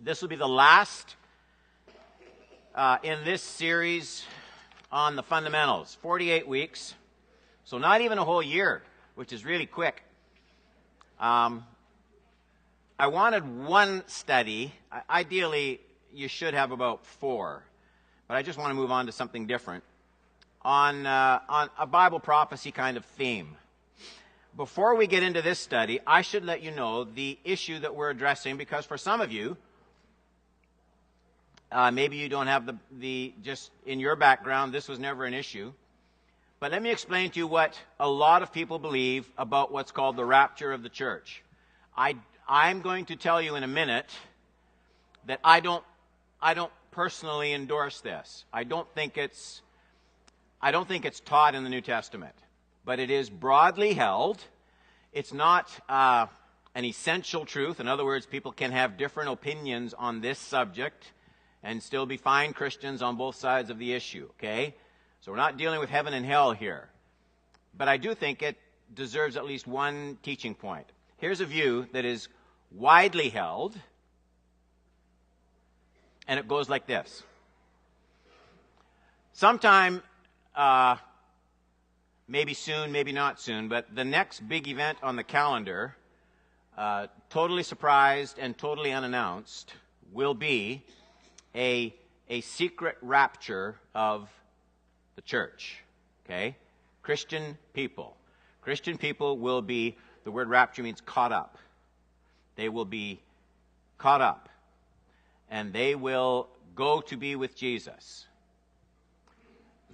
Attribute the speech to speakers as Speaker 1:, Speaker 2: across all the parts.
Speaker 1: This will be the last in this series on the fundamentals. 48 weeks, so not even a whole year, which is really quick. I wanted one study. Ideally, you should have about 4, but I just want to move on to something different on a Bible prophecy kind of theme. Before we get into this study, I should let you know the issue that we're addressing, because for some of you, maybe you don't have the just in your background, this was never an issue. But let me explain to you what a lot of people believe about what's called the rapture of the church. I'm going to tell you in a minute that I don't personally endorse this. I don't think it's taught in the New Testament, but it is broadly held. It's not an essential truth. In other words, people can have different opinions on this subject and still be fine Christians on both sides of the issue, okay? So we're not dealing with heaven and hell here. But I do think it deserves at least one teaching point. Here's a view that is widely held, and it goes like this. Sometime, maybe soon, maybe not soon, but the next big event on the calendar, totally surprised and totally unannounced, will be a secret rapture of the church, okay? Christian people. Christian people will be, the word rapture means caught up. They will be caught up, and they will go to be with Jesus.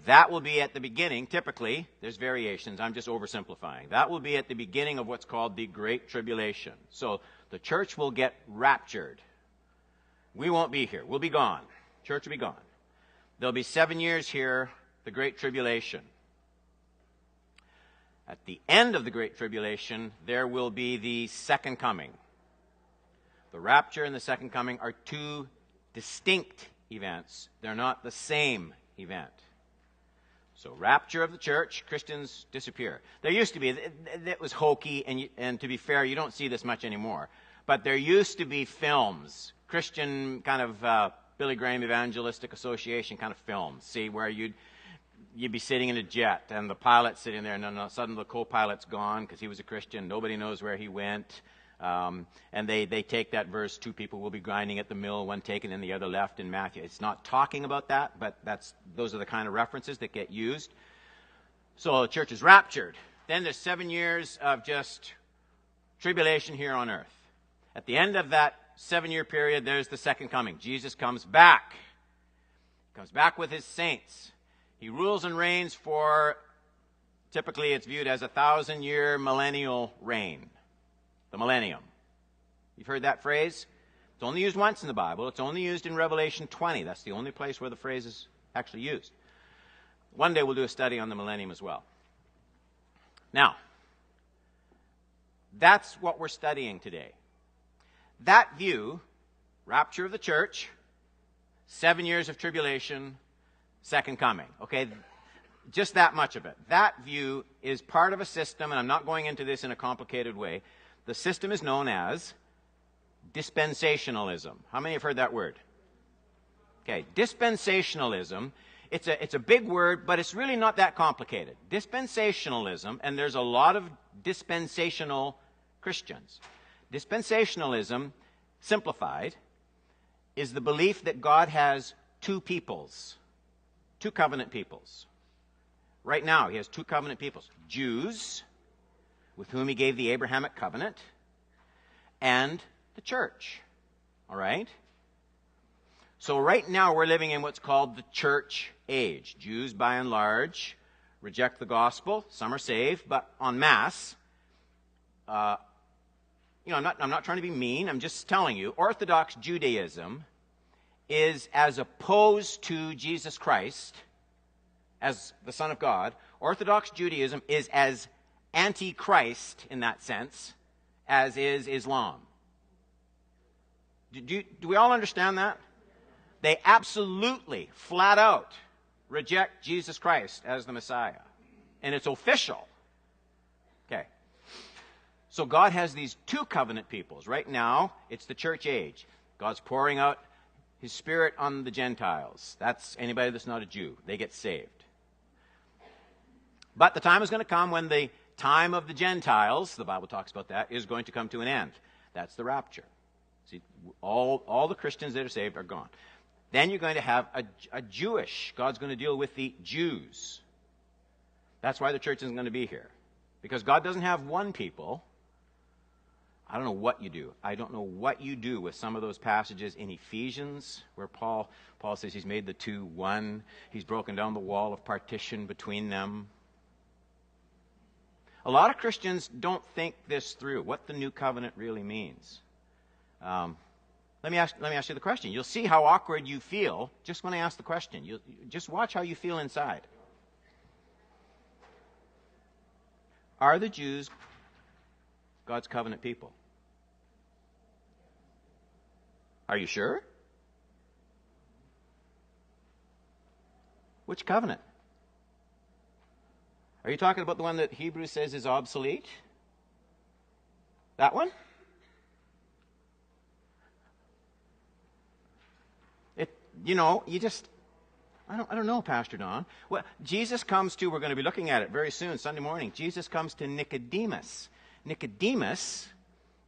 Speaker 1: That will be at the beginning, typically, there's variations, I'm just oversimplifying. That will be at the beginning of what's called the Great Tribulation. So the church will get raptured. We won't be here. We'll be gone. Church will be gone. There'll be 7 years here, the Great Tribulation. At the end of the Great Tribulation, there will be the second coming. The rapture and the second coming are two distinct events. They're not the same event. So rapture of the church, Christians disappear. There used to be, it was hokey, and to be fair, you don't see this much anymore. But there used to be films, Christian kind of Billy Graham Evangelistic Association kind of films, see, where you'd be sitting in a jet, and the pilot's sitting there, and then suddenly the co-pilot's gone because he was a Christian. Nobody knows where he went. And they take that verse, 2 people will be grinding at the mill, one taken and the other left in Matthew. It's not talking about that, but those are the kind of references that get used. So the church is raptured. Then there's 7 years of just tribulation here on earth. At the end of that 7-year period, there's the second coming. Jesus comes back. He comes back with his saints. He rules and reigns for, typically it's viewed as a 1,000-year millennial reign. The millennium. You've heard that phrase? It's only used once in the Bible. It's only used in Revelation 20. That's the only place where the phrase is actually used. One day we'll do a study on the millennium as well. Now, that's what we're studying today. That view, rapture of the church, 7 years of tribulation, second coming. Okay, just that much of it. That view is part of a system, and I'm not going into this in a complicated way. The system is known as dispensationalism. How many have heard that word? Okay, dispensationalism, it's a big word, but it's really not that complicated. Dispensationalism, and there's a lot of dispensational Christians. Dispensationalism, simplified, is the belief that God has 2 peoples, 2 covenant peoples. Right now, he has 2 covenant peoples. Jews, with whom he gave the Abrahamic covenant, and the church. All right? So right now we're living in what's called the church age. Jews, by and large, reject the gospel. Some are saved, but en masse, I'm not trying to be mean. I'm just telling you, Orthodox Judaism is as opposed to Jesus Christ as the Son of God. Orthodox Judaism is as anti-Christ in that sense as is Islam. Do we all understand that? They absolutely, flat out, reject Jesus Christ as the Messiah. And it's official. Okay. So God has these 2 covenant peoples. Right now, it's the church age. God's pouring out his Spirit on the Gentiles. That's anybody that's not a Jew. They get saved. But the time is going to come when the time of the Gentiles, the Bible talks about that, is going to come to an end. That's the rapture. See, all the Christians that are saved are gone. Then you're going to have a Jewish. God's going to deal with the Jews. That's why the church isn't going to be here. Because God doesn't have one people. I don't know what you do. I don't know what you do with some of those passages in Ephesians where Paul says he's made the two one. He's broken down the wall of partition between them. A lot of Christians don't think this through, what the new covenant really means. Let me ask you the question. You'll see how awkward you feel just when I ask the question. You just watch how you feel inside. Are the Jews God's covenant people? Are you sure? Which covenant? Are you talking about the one that Hebrews says is obsolete? That one? I don't know, Pastor Don. Well, Jesus comes to, we're going to be looking at it very soon, Sunday morning. Jesus comes to Nicodemus. Nicodemus,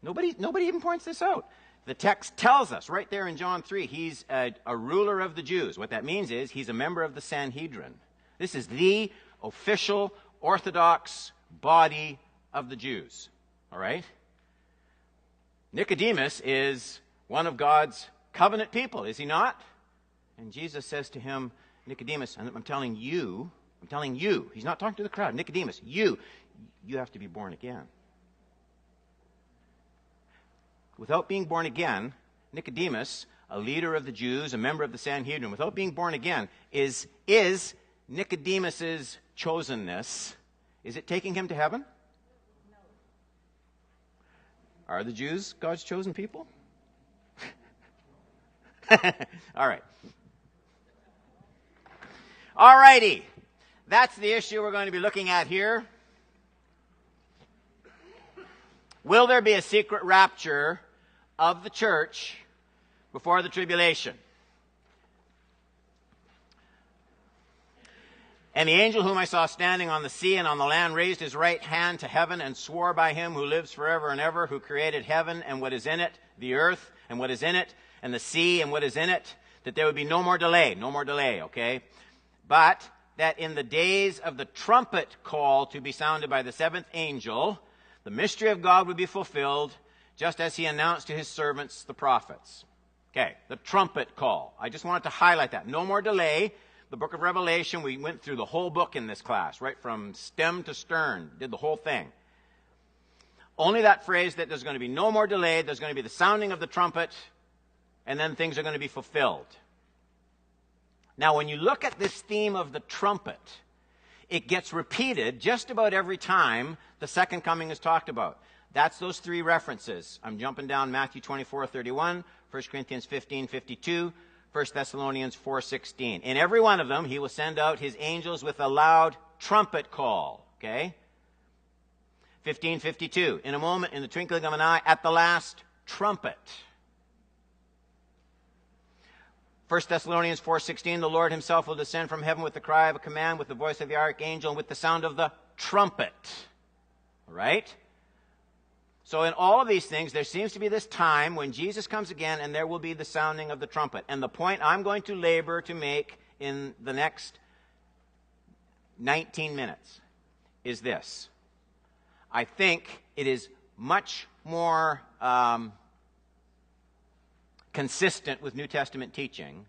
Speaker 1: nobody even points this out. The text tells us right there in John 3, he's a ruler of the Jews. What that means is he's a member of the Sanhedrin. This is the official Orthodox body of the Jews. All right? Nicodemus is one of God's covenant people, is he not? And Jesus says to him, Nicodemus, and I'm telling you, he's not talking to the crowd, Nicodemus, you have to be born again. Without being born again, Nicodemus, a leader of the Jews, a member of the Sanhedrin, without being born again, is Nicodemus's chosenness, is it taking him to heaven? No. Are the Jews God's chosen people? All right. All righty. That's the issue we're going to be looking at here. Will there be a secret rapture of the church before the tribulation? And the angel whom I saw standing on the sea and on the land raised his right hand to heaven and swore by him who lives forever and ever, who created heaven and what is in it, the earth and what is in it, and the sea and what is in it, that there would be no more delay, okay? But that in the days of the trumpet call to be sounded by the seventh angel, the mystery of God would be fulfilled, just as he announced to his servants, the prophets. Okay, the trumpet call. I just wanted to highlight that. No more delay. The book of Revelation, we went through the whole book in this class, right from stem to stern, did the whole thing. Only that phrase that there's going to be no more delay, there's going to be the sounding of the trumpet, and then things are going to be fulfilled. Now, when you look at this theme of the trumpet, it gets repeated just about every time the second coming is talked about. That's those three references. I'm jumping down Matthew 24:31, 1 Corinthians 15:52, 1 Thessalonians 4:16. In every one of them, he will send out his angels with a loud trumpet call. Okay? 15:52, in a moment, in the twinkling of an eye, at the last trumpet. 1 Thessalonians 4:16, the Lord himself will descend from heaven with the cry of a command, with the voice of the archangel, and with the sound of the trumpet. All right? So in all of these things, there seems to be this time when Jesus comes again, and there will be the sounding of the trumpet. And the point I'm going to labor to make in the next 19 minutes is this. I think it is much more consistent with New Testament teaching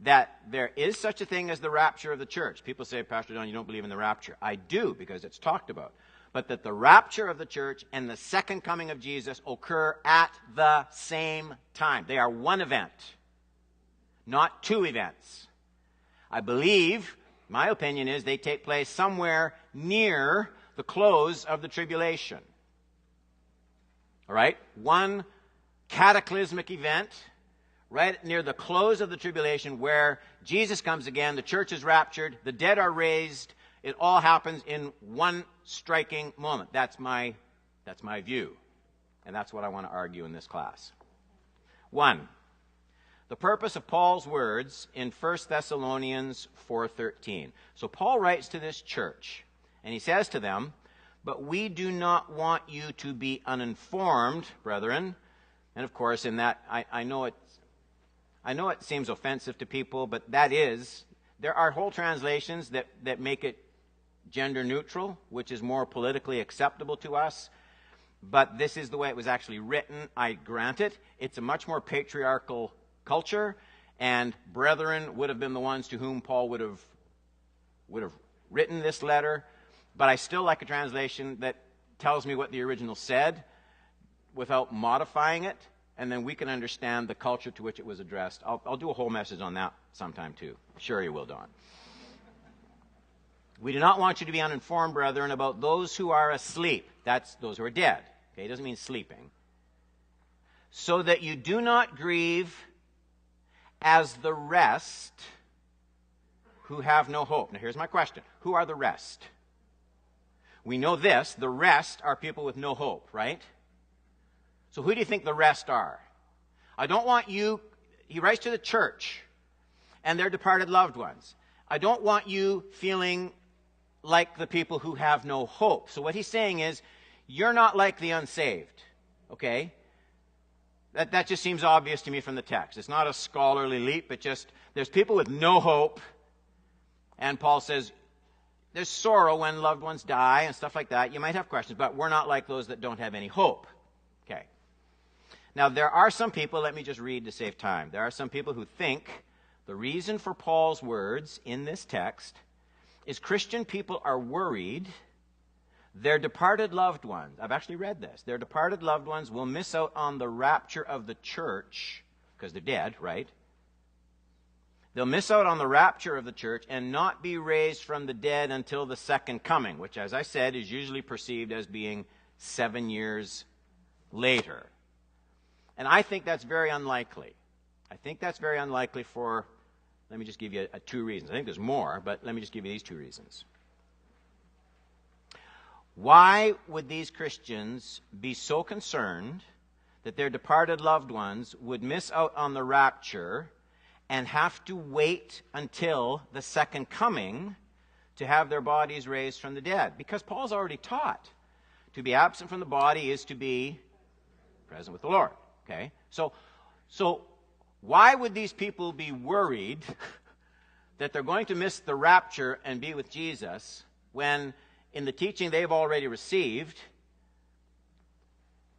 Speaker 1: that there is such a thing as the rapture of the church. People say, Pastor Don, you don't believe in the rapture. I do, because it's talked about. But that the rapture of the church and the second coming of Jesus occur at the same time. They are one event, not two events. I believe, my opinion is, they take place somewhere near the close of the tribulation. All right? One cataclysmic event right near the close of the tribulation where Jesus comes again, the church is raptured, the dead are raised. It all happens in one striking moment. That's my view. And that's what I want to argue in this class. One, the purpose of Paul's words in 1 Thessalonians 4:13. So Paul writes to this church, and he says to them, "But we do not want you to be uninformed, brethren." And of course, in that, I know it seems offensive to people, but there are whole translations that make it gender neutral, which is more politically acceptable to us. But this is the way it was actually written. I grant it. It's a much more patriarchal culture, and brethren would have been the ones to whom Paul would have written this letter. But I still like a translation that tells me what the original said without modifying it, and then we can understand the culture to which it was addressed. I'll do a whole message on that sometime too. Sure you will, Don. "We do not want you to be uninformed, brethren, about those who are asleep." That's those who are dead. Okay, it doesn't mean sleeping. "So that you do not grieve as the rest who have no hope." Now here's my question. Who are the rest? We know this. The rest are people with no hope, right? So who do you think the rest are? I don't want you, he writes to the church and their departed loved ones. I don't want you feeling like the people who have no hope. So what he's saying is, you're not like the unsaved, okay? That just seems obvious to me from the text. It's not a scholarly leap, but just there's people with no hope. And Paul says, there's sorrow when loved ones die and stuff like that. You might have questions, but we're not like those that don't have any hope. Okay. Now, there are some people, let me just read to save time. There are some people who think the reason for Paul's words in this text is Christian people are worried their departed loved ones, I've actually read this, their departed loved ones will miss out on the rapture of the church, because they're dead, right? They'll miss out on the rapture of the church and not be raised from the dead until the second coming, which, as I said, is usually perceived as being 7 years later. And I think that's very unlikely. I think that's very unlikely for, let me just give you two reasons. I think there's more, but let me just give you these two reasons. Why would these Christians be so concerned that their departed loved ones would miss out on the rapture and have to wait until the second coming to have their bodies raised from the dead? Because Paul's already taught to be absent from the body is to be present with the Lord. Okay? So why would these people be worried that they're going to miss the rapture and be with Jesus when in the teaching they've already received,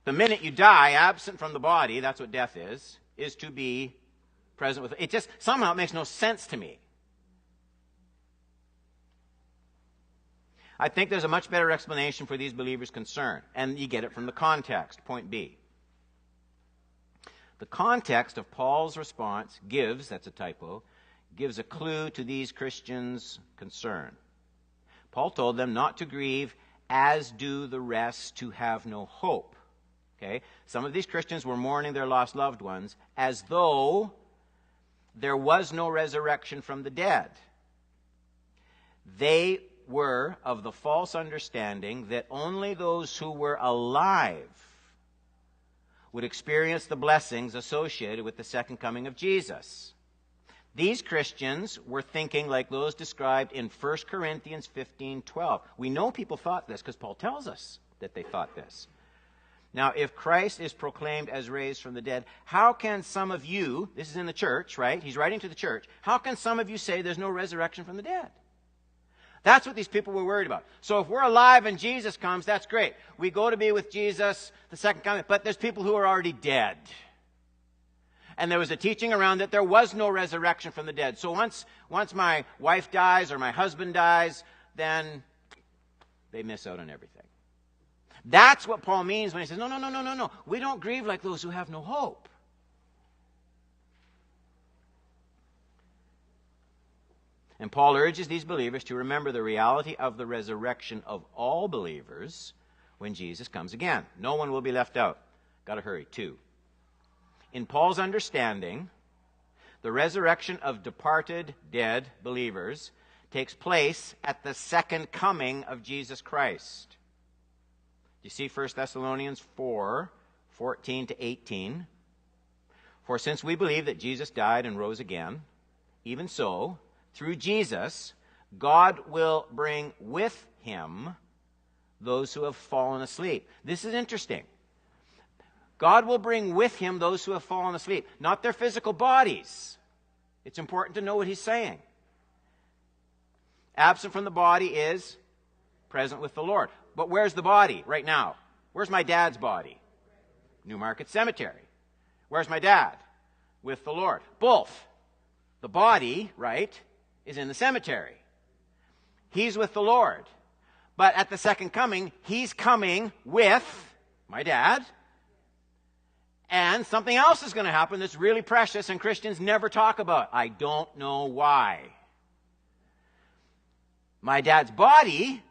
Speaker 1: the minute you die, absent from the body, that's what death is to be present with it? Just somehow it makes no sense to me. I think there's a much better explanation for these believers' concern, and you get it from the context. Point B. The context of Paul's response gives, that's a typo, gives a clue to these Christians' concern. Paul told them not to grieve, as do the rest who have no hope. Okay? Some of these Christians were mourning their lost loved ones as though there was no resurrection from the dead. They were of the false understanding that only those who were alive would experience the blessings associated with the second coming of Jesus. These Christians were thinking like those described in 1 Corinthians 15:12. We know people thought this because Paul tells us that they thought this. Now, if Christ is proclaimed as raised from the dead, how can some of you, this is in the church, right? He's writing to the church. How can some of you say there's no resurrection from the dead? That's what these people were worried about. So if we're alive and Jesus comes, that's great. We go to be with Jesus, the second coming. But there's people who are already dead. And there was a teaching around that there was no resurrection from the dead. So once my wife dies or my husband dies, then they miss out on everything. That's what Paul means when he says, no. We don't grieve like those who have no hope. And Paul urges these believers to remember the reality of the resurrection of all believers when Jesus comes again. No one will be left out. Got to hurry. 2. In Paul's understanding, the resurrection of departed, dead believers takes place at the second coming of Jesus Christ. You see 1 Thessalonians 4:14 to 18. For since we believe that Jesus died and rose again, even so, through Jesus, God will bring with him those who have fallen asleep. This is interesting. God will bring with him those who have fallen asleep, not their physical bodies. It's important to know what he's saying. Absent from the body is present with the Lord. But where's the body right now? Where's my dad's body? Newmarket Cemetery. Where's my dad? With the Lord. Both. The body, right, is in the cemetery. He's with the Lord. But at the second coming, he's coming with my dad. And something else is going to happen that's really precious and Christians never talk about. I don't know why. My dad's body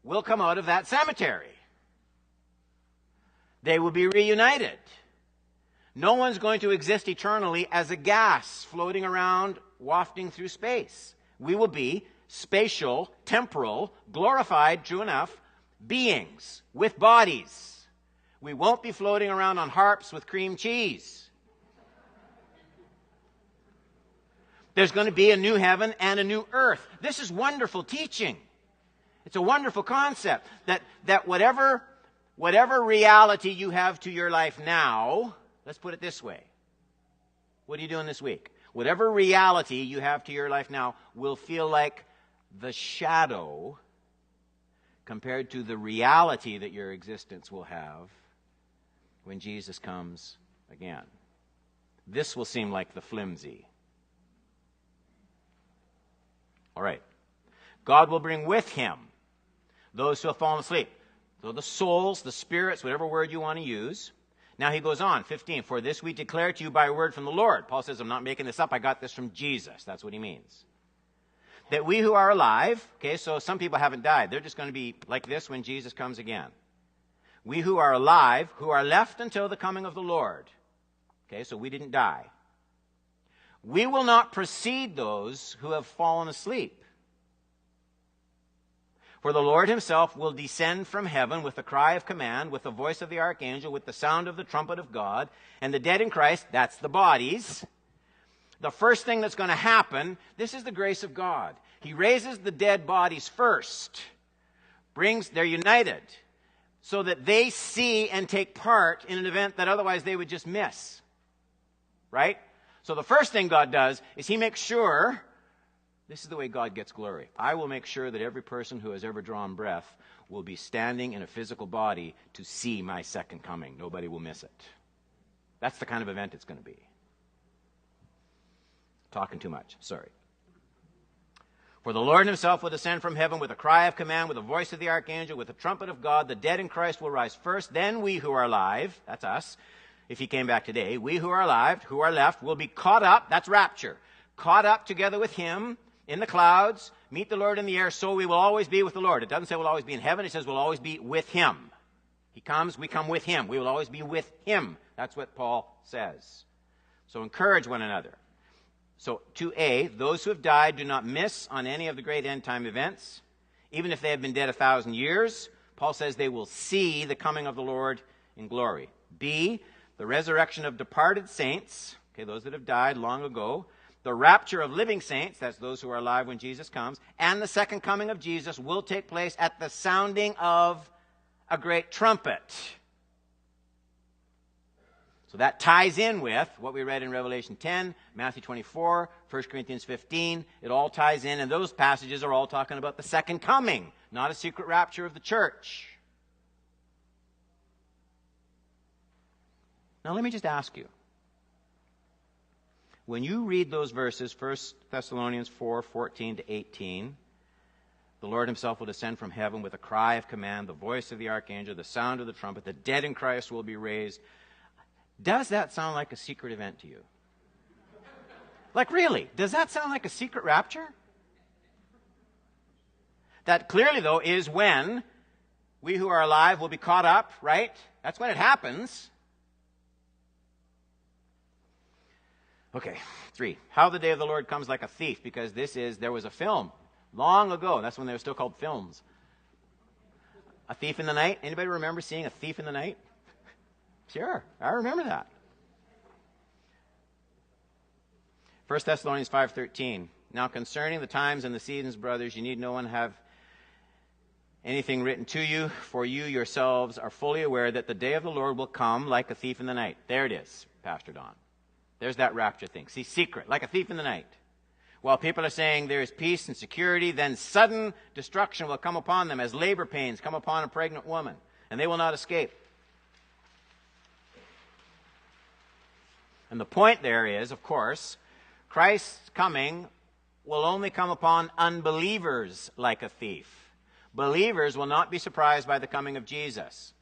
Speaker 1: will come out of that cemetery. They will be reunited. No one's going to exist eternally as a gas floating around, wafting through space. We will be spatial, temporal, glorified, true enough, beings with bodies. We won't be floating around on harps with cream cheese. There's going to be a new heaven and a new earth. This is wonderful teaching. It's a wonderful concept that whatever reality you have to your life now, let's put it this way. What are you doing this week? Whatever reality you have to your life now will feel like the shadow compared to the reality that your existence will have when Jesus comes again. This will seem like the flimsy. All right. God will bring with him those who have fallen asleep. So the souls, the spirits, whatever word you want to use. Now he goes on, 15. For this we declare to you by a word from the Lord. Paul says, I'm not making this up. I got this from Jesus. That's what he means. That we who are alive, okay, so some people haven't died. They're just going to be like this when Jesus comes again. We who are alive, who are left until the coming of the Lord. Okay, so we didn't die. We will not precede those who have fallen asleep. For the Lord himself will descend from heaven with a cry of command, with the voice of the archangel, with the sound of the trumpet of God, and the dead in Christ, that's the bodies. The first thing that's going to happen, this is the grace of God. He raises the dead bodies first. They're united so that they see and take part in an event that otherwise they would just miss. Right? So the first thing God does is he makes sure, this is the way God gets glory. I will make sure that every person who has ever drawn breath will be standing in a physical body to see my second coming. Nobody will miss it. That's the kind of event it's going to be. Talking too much. Sorry. For the Lord himself will descend from heaven with a cry of command, with the voice of the archangel, with the trumpet of God. The dead in Christ will rise first. Then we who are alive, that's us, if he came back today, we who are alive, who are left, will be caught up, that's rapture, caught up together with him in the clouds, meet the Lord in the air, so we will always be with the Lord. It doesn't say we'll always be in heaven. It says we'll always be with him. He comes, we come with him. We will always be with him. That's what Paul says. So encourage one another. So 2a, those who have died do not miss on any of the great end-time events. Even if they have been dead 1,000 years, Paul says they will see the coming of the Lord in glory. B, the resurrection of departed saints, okay, those that have died long ago. The rapture of living saints, that's those who are alive when Jesus comes. And the second coming of Jesus will take place at the sounding of a great trumpet. So that ties in with what we read in Revelation 10, Matthew 24, 1 Corinthians 15. It all ties in, and those passages are all talking about the second coming, not a secret rapture of the church. Now let me just ask you. When you read those verses, 1 Thessalonians 4, 14 to 18, the Lord himself will descend from heaven with a cry of command, the voice of the archangel, the sound of the trumpet, the dead in Christ will be raised. Does that sound like a secret event to you? Like really, does that sound like a secret rapture? That clearly, though, is when we who are alive will be caught up, right? That's when it happens. Okay, 3. How the day of the Lord comes like a thief, because there was a film long ago. That's when they were still called films. A Thief in the Night. Anybody remember seeing A Thief in the Night? Sure, I remember that. 1 Thessalonians 5:13. Now concerning the times and the seasons, brothers, you need no one have anything written to you, for you yourselves are fully aware that the day of the Lord will come like a thief in the night. There it is, Pastor Don. There's that rapture thing. See, secret, like a thief in the night. While people are saying there is peace and security, then sudden destruction will come upon them as labor pains come upon a pregnant woman, and they will not escape. And the point there is, of course, Christ's coming will only come upon unbelievers like a thief. Believers will not be surprised by the coming of Jesus.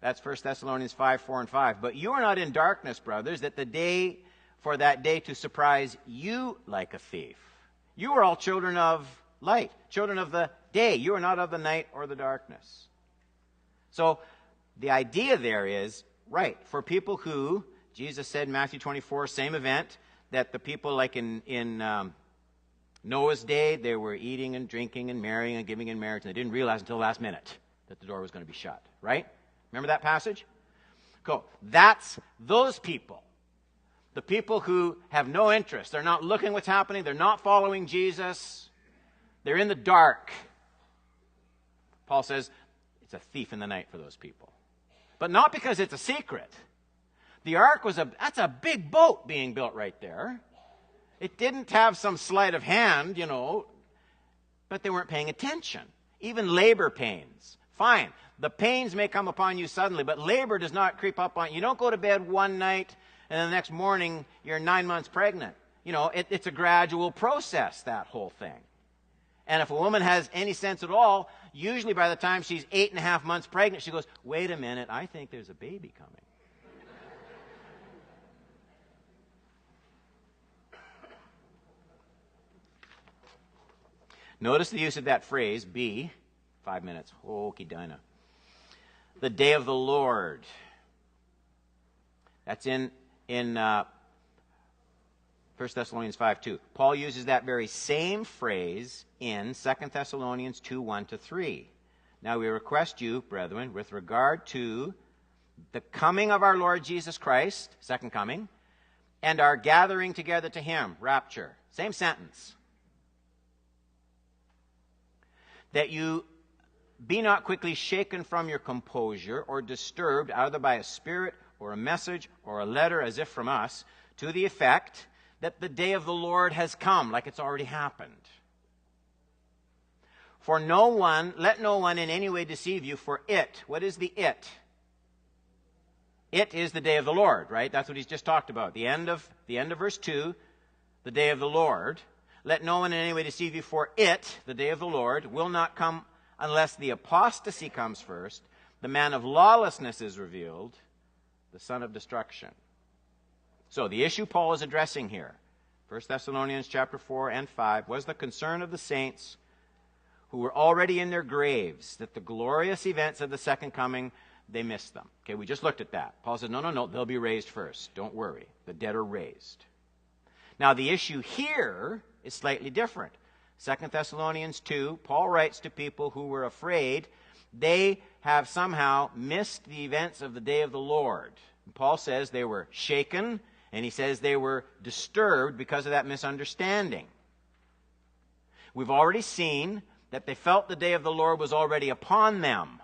Speaker 1: That's 1 Thessalonians 5:4-5. But you are not in darkness, brothers, that for that day to surprise you like a thief. You are all children of light, children of the day. You are not of the night or the darkness. So the idea there is, right, for people who, Jesus said in Matthew 24, same event, that the people like in Noah's day, they were eating and drinking and marrying and giving in marriage, and they didn't realize until the last minute that the door was going to be shut, right? Remember that passage? Cool. That's those people. The people who have no interest. They're not looking what's happening. They're not following Jesus. They're in the dark. Paul says it's a thief in the night for those people. But not because it's a secret. The ark that's a big boat being built right there. It didn't have some sleight of hand, but they weren't paying attention. Even labor pains. Fine. The pains may come upon you suddenly, but labor does not creep up on you. You don't go to bed one night and the next morning you're 9 months pregnant. It's a gradual process, that whole thing. And if a woman has any sense at all, usually by the time she's 8.5 months pregnant, she goes, wait a minute, I think there's a baby coming. Notice the use of that phrase, be, 5 minutes, hokey dinah. The day of the Lord. That's in 1 Thessalonians 5:2. Paul uses that very same phrase in 2 Thessalonians 2:1-3. Now we request you, brethren, with regard to the coming of our Lord Jesus Christ, second coming, and our gathering together to him, rapture. Same sentence. That you be not quickly shaken from your composure or disturbed either by a spirit or a message or a letter as if from us, to the effect that the day of the Lord has come, like it's already happened. Let no one in any way deceive you, for it, what is the it? It is the day of the Lord, right? That's what he's just talked about. The end of verse 2, the day of the Lord. Let no one in any way deceive you, for it, the day of the Lord, will not come unless the apostasy comes first, the man of lawlessness is revealed, the son of destruction. So the issue Paul is addressing here, 1 Thessalonians chapter 4 and 5, was the concern of the saints who were already in their graves, that the glorious events of the second coming, they missed them. Okay, we just looked at that. Paul says, no, they'll be raised first. Don't worry. The dead are raised. Now the issue here is slightly different. 2 Thessalonians 2, Paul writes to people who were afraid they have somehow missed the events of the day of the Lord. And Paul says they were shaken, and he says they were disturbed because of that misunderstanding. We've already seen that they felt the day of the Lord was already upon them.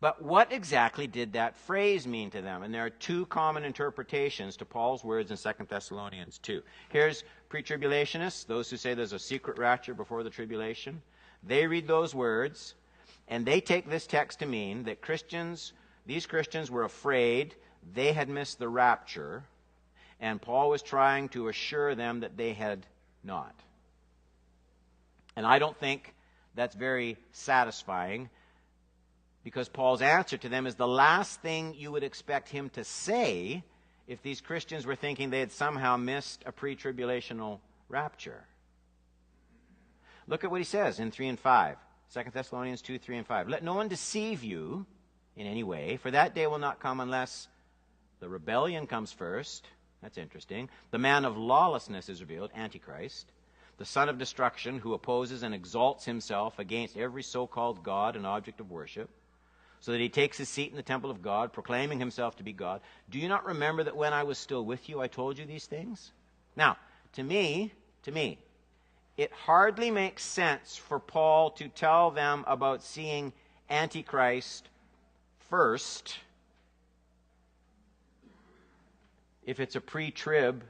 Speaker 1: But what exactly did that phrase mean to them? And there are two common interpretations to Paul's words in 2 Thessalonians 2. Here's pre-tribulationists, those who say there's a secret rapture before the tribulation. They read those words, and they take this text to mean that these Christians were afraid they had missed the rapture, and Paul was trying to assure them that they had not. And I don't think that's very satisfying, because Paul's answer to them is the last thing you would expect him to say if these Christians were thinking they had somehow missed a pre-tribulational rapture. Look at what he says in 3 and 5. 2 Thessalonians 2, 3 and 5. Let no one deceive you in any way, for that day will not come unless the rebellion comes first. That's interesting. The man of lawlessness is revealed, Antichrist, the son of destruction, who opposes and exalts himself against every so-called God and object of worship, so that he takes his seat in the temple of God, proclaiming himself to be God. Do you not remember that when I was still with you, I told you these things? Now, to me, it hardly makes sense for Paul to tell them about seeing Antichrist first if it's a pre-trib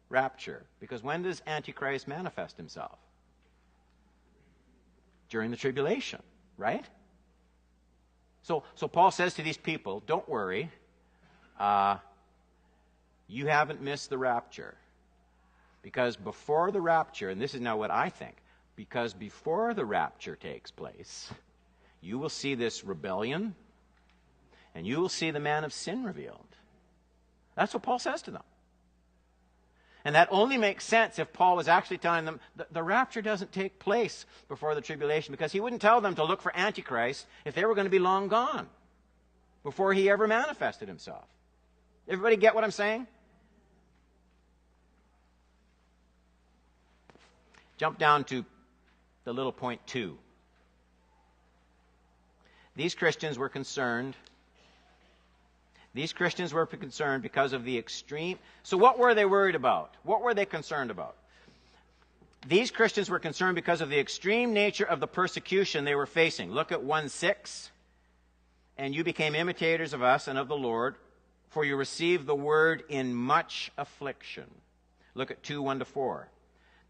Speaker 1: rapture. Because when does Antichrist manifest himself? During the tribulation, right? So Paul says to these people, don't worry, you haven't missed the rapture. Because before the rapture, and this is now what I think, because before the rapture takes place, you will see this rebellion, and you will see the man of sin revealed. That's what Paul says to them. And that only makes sense if Paul was actually telling them the rapture doesn't take place before the tribulation, because he wouldn't tell them to look for Antichrist if they were going to be long gone before he ever manifested himself. Everybody get what I'm saying? Jump down to the little point 2. These Christians were concerned because of the extreme. So what were they worried about? What were they concerned about? These Christians were concerned because of the extreme nature of the persecution they were facing. Look at 1:6. And you became imitators of us and of the Lord, for you received the word in much affliction. Look at 2:1-4.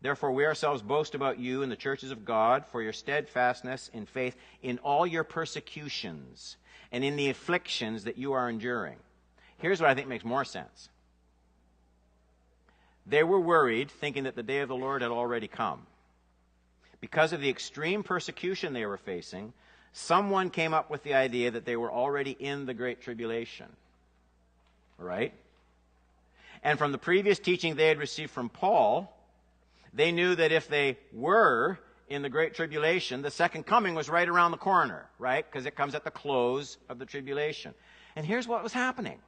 Speaker 1: Therefore, we ourselves boast about you in the churches of God for your steadfastness in faith in all your persecutions and in the afflictions that you are enduring. Here's what I think makes more sense. They were worried, thinking that the day of the Lord had already come. Because of the extreme persecution they were facing, someone came up with the idea that they were already in the Great Tribulation. Right? And from the previous teaching they had received from Paul, they knew that if they were in the Great Tribulation, the second coming was right around the corner, right? Because it comes at the close of the tribulation. And here's what was happening.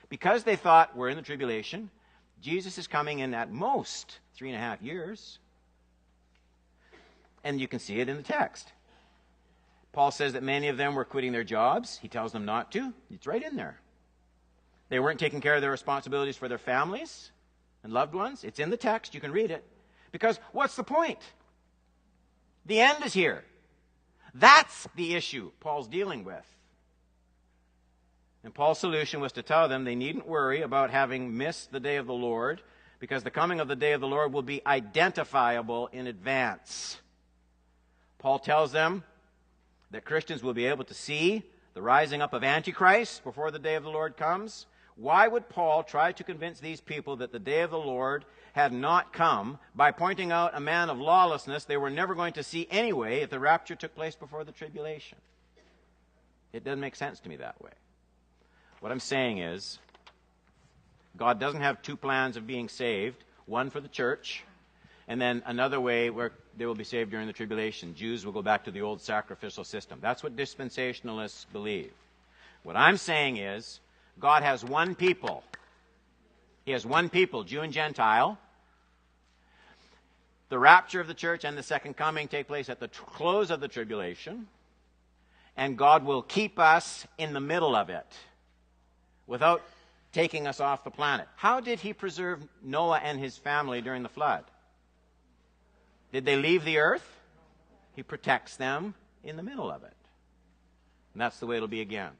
Speaker 1: Because they thought we're in the tribulation, Jesus is coming in at most 3.5 years. And you can see it in the text. Paul says that many of them were quitting their jobs. He tells them not to. It's right in there. They weren't taking care of their responsibilities for their families and loved ones. It's in the text. You can read it. Because what's the point? The end is here. That's the issue Paul's dealing with. And Paul's solution was to tell them they needn't worry about having missed the day of the Lord, because the coming of the day of the Lord will be identifiable in advance. Paul tells them that Christians will be able to see the rising up of Antichrist before the day of the Lord comes. Why would Paul try to convince these people that the day of the Lord had not come by pointing out a man of lawlessness they were never going to see anyway if the rapture took place before the tribulation? It doesn't make sense to me that way. What I'm saying is, God doesn't have two plans of being saved, one for the church, and then another way where they will be saved during the tribulation. Jews will go back to the old sacrificial system. That's what dispensationalists believe. What I'm saying is, God has one people. He has one people, Jew and Gentile. The rapture of the church and the second coming take place at the close of the tribulation, and God will keep us in the middle of it without taking us off the planet. How did he preserve Noah and his family during the flood? Did they leave the earth? He protects them in the middle of it. And that's the way it'll be again.